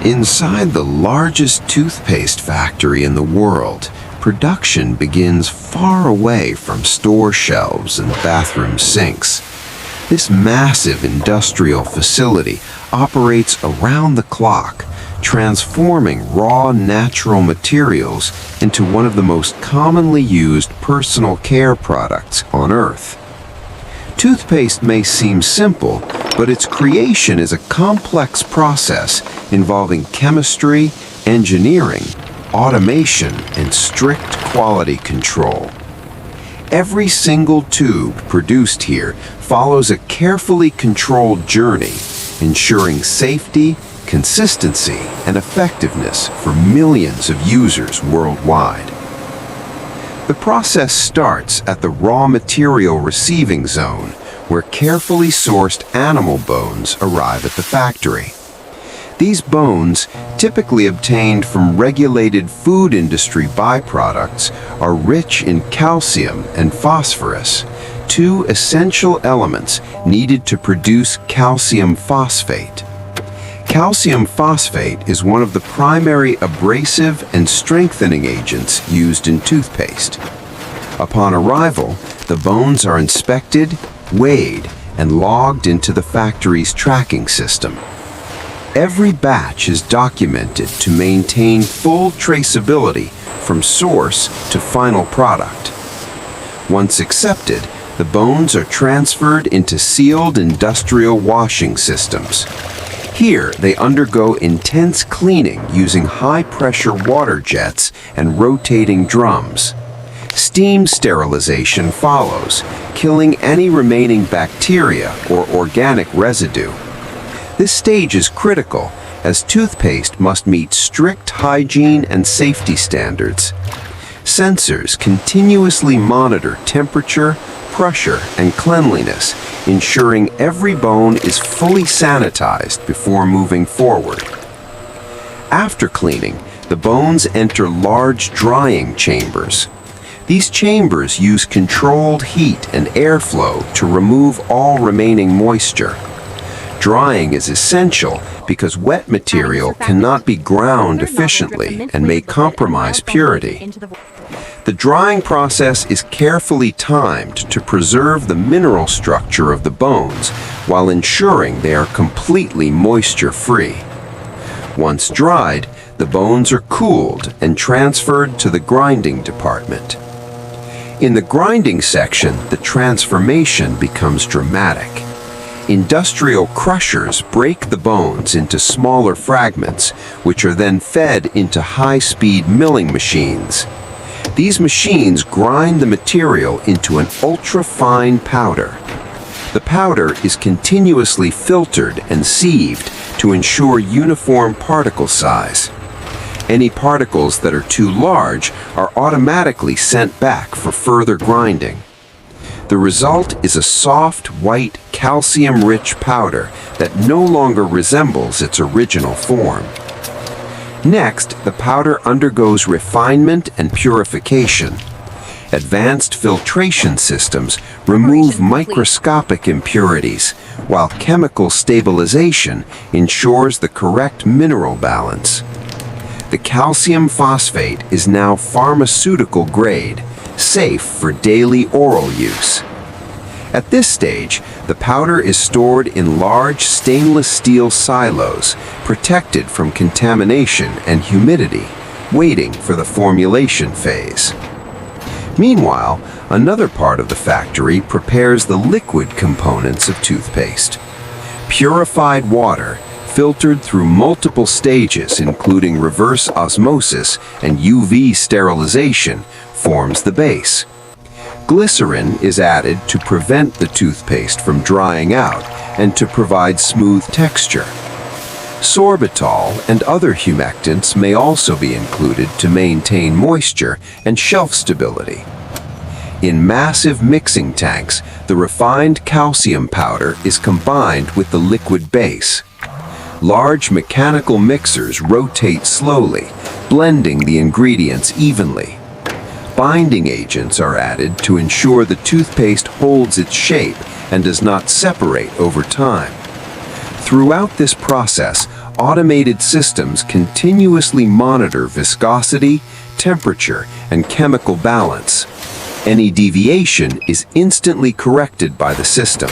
Inside the largest toothpaste factory in the world, production begins far away from store shelves and bathroom sinks. This massive industrial facility operates around the clock, transforming raw natural materials into one of the most commonly used personal care products on Earth. Toothpaste may seem simple, but its creation is a complex process involving chemistry, engineering, automation, and strict quality control. Every single tube produced here follows a carefully controlled journey, ensuring safety, consistency, and effectiveness for millions of users worldwide. The process starts at the raw material receiving zone, where carefully sourced animal bones arrive at the factory. These bones, typically obtained from regulated food industry byproducts, are rich in calcium and phosphorus, two essential elements needed to produce calcium phosphate. Calcium phosphate is one of the primary abrasive and strengthening agents used in toothpaste. Upon arrival, the bones are inspected, weighed, and logged into the factory's tracking system. Every batch is documented to maintain full traceability from source to final product. Once accepted, the bones are transferred into sealed industrial washing systems. Here, they undergo intense cleaning using high-pressure water jets and rotating drums. Steam sterilization follows, killing any remaining bacteria or organic residue. This stage is critical, as toothpaste must meet strict hygiene and safety standards. Sensors continuously monitor temperature, pressure, and cleanliness, ensuring every bone is fully sanitized before moving forward. After cleaning, the bones enter large drying chambers. These chambers use controlled heat and airflow to remove all remaining moisture. Drying is essential because wet material cannot be ground efficiently and may compromise purity. The drying process is carefully timed to preserve the mineral structure of the bones while ensuring they are completely moisture-free. Once dried, the bones are cooled and transferred to the grinding department. In the grinding section, the transformation becomes dramatic. Industrial crushers break the bones into smaller fragments, which are then fed into high-speed milling machines. These machines grind the material into an ultra-fine powder. The powder is continuously filtered and sieved to ensure uniform particle size. Any particles that are too large are automatically sent back for further grinding. The result is a soft, white, calcium-rich powder that no longer resembles its original form. Next, the powder undergoes refinement and purification. Advanced filtration systems remove microscopic impurities, while chemical stabilization ensures the correct mineral balance. The calcium phosphate is now pharmaceutical grade, safe for daily oral use. At this stage, the powder is stored in large stainless steel silos, protected from contamination and humidity, waiting for the formulation phase. Meanwhile, another part of the factory prepares the liquid components of toothpaste. Purified water, filtered through multiple stages including reverse osmosis and UV sterilization, forms the base. Glycerin is added to prevent the toothpaste from drying out and to provide smooth texture. Sorbitol and other humectants may also be included to maintain moisture and shelf stability. In massive mixing tanks, the refined calcium powder is combined with the liquid base. Large mechanical mixers rotate slowly, blending the ingredients evenly. Binding agents are added to ensure the toothpaste holds its shape and does not separate over time. Throughout this process, Automated systems continuously monitor viscosity, temperature, and chemical balance. Any deviation is instantly corrected by the system.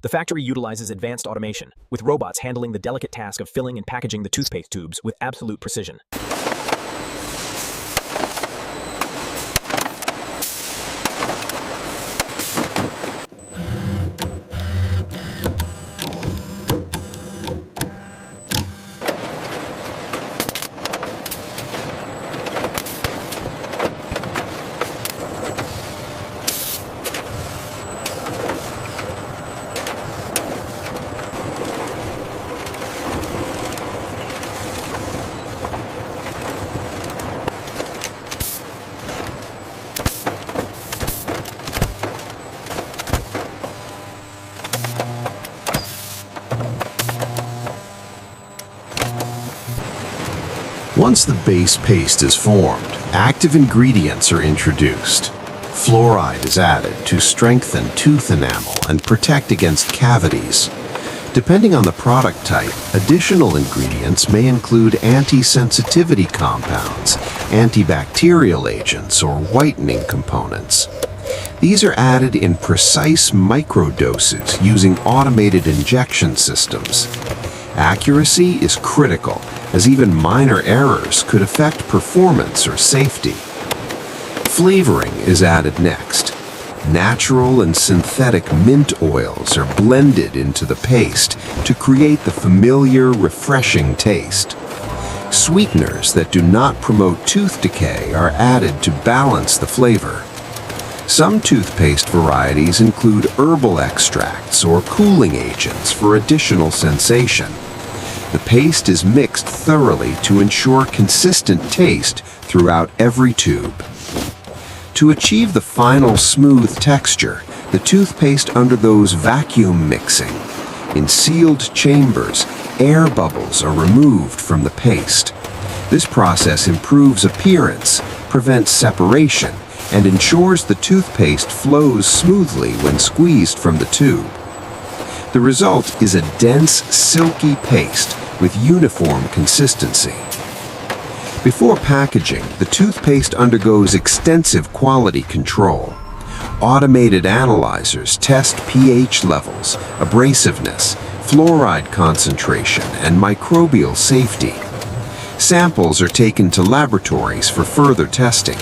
The factory utilizes advanced automation, with robots handling the delicate task of filling and packaging the toothpaste tubes with absolute precision. Once the base paste is formed, active ingredients are introduced. Fluoride is added to strengthen tooth enamel and protect against cavities. Depending on the product type, additional ingredients may include anti-sensitivity compounds, antibacterial agents, or whitening components. These are added in precise microdoses using automated injection systems. Accuracy is critical, as even minor errors could affect performance or safety. Flavoring is added next. Natural and synthetic mint oils are blended into the paste to create the familiar, refreshing taste. Sweeteners that do not promote tooth decay are added to balance the flavor. Some toothpaste varieties include herbal extracts or cooling agents for additional sensation. The paste is mixed thoroughly to ensure consistent taste throughout every tube. To achieve the final smooth texture, the toothpaste undergoes vacuum mixing. In sealed chambers, air bubbles are removed from the paste. This process improves appearance, prevents separation, and ensures the toothpaste flows smoothly when squeezed from the tube. The result is a dense, silky paste with uniform consistency. Before packaging, the toothpaste undergoes extensive quality control. Automated analyzers test pH levels, abrasiveness, fluoride concentration, and microbial safety. Samples are taken to laboratories for further testing.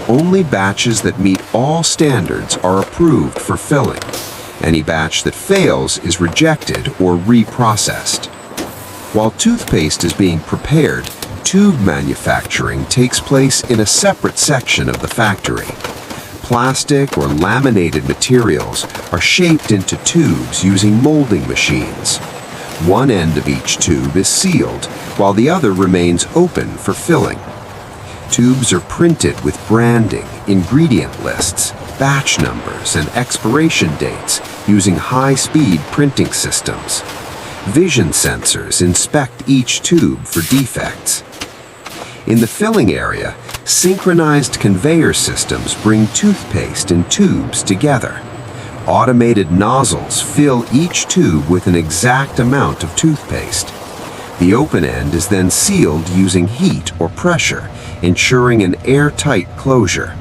Only batches that meet all standards are approved for filling. Any batch that fails is rejected or reprocessed. While toothpaste is being prepared, tube manufacturing takes place in a separate section of the factory. Plastic or laminated materials are shaped into tubes using molding machines. One end of each tube is sealed, while the other remains open for filling. Tubes are printed with branding, ingredient lists, batch numbers, and expiration dates using high-speed printing systems. Vision sensors inspect each tube for defects. In the filling area, synchronized conveyor systems bring toothpaste and tubes together. Automated nozzles fill each tube with an exact amount of toothpaste. The open end is then sealed using heat or pressure, ensuring an airtight closure.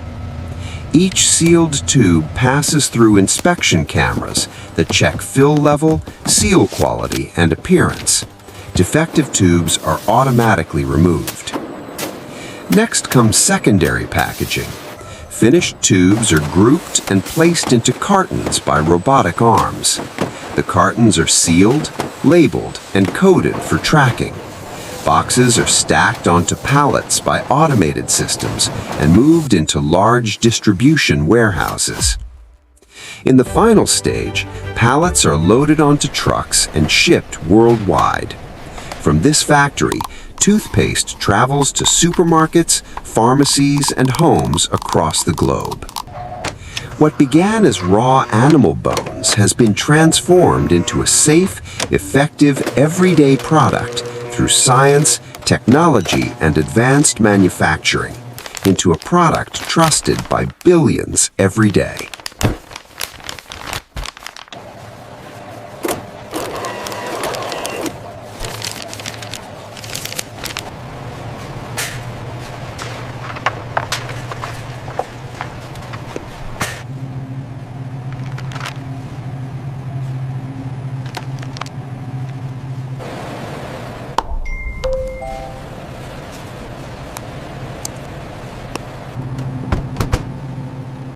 Each sealed tube passes through inspection cameras that check fill level, seal quality, and appearance. Defective tubes are automatically removed. Next comes secondary packaging. Finished tubes are grouped and placed into cartons by robotic arms. The cartons are sealed, labeled, and coded for tracking. Boxes are stacked onto pallets by automated systems and moved into large distribution warehouses. In the final stage, pallets are loaded onto trucks and shipped worldwide. From this factory, toothpaste travels to supermarkets, pharmacies, and homes across the globe. What began as raw animal bones has been transformed into a safe, effective, everyday product through science, technology, and advanced manufacturing, into a product trusted by billions every day.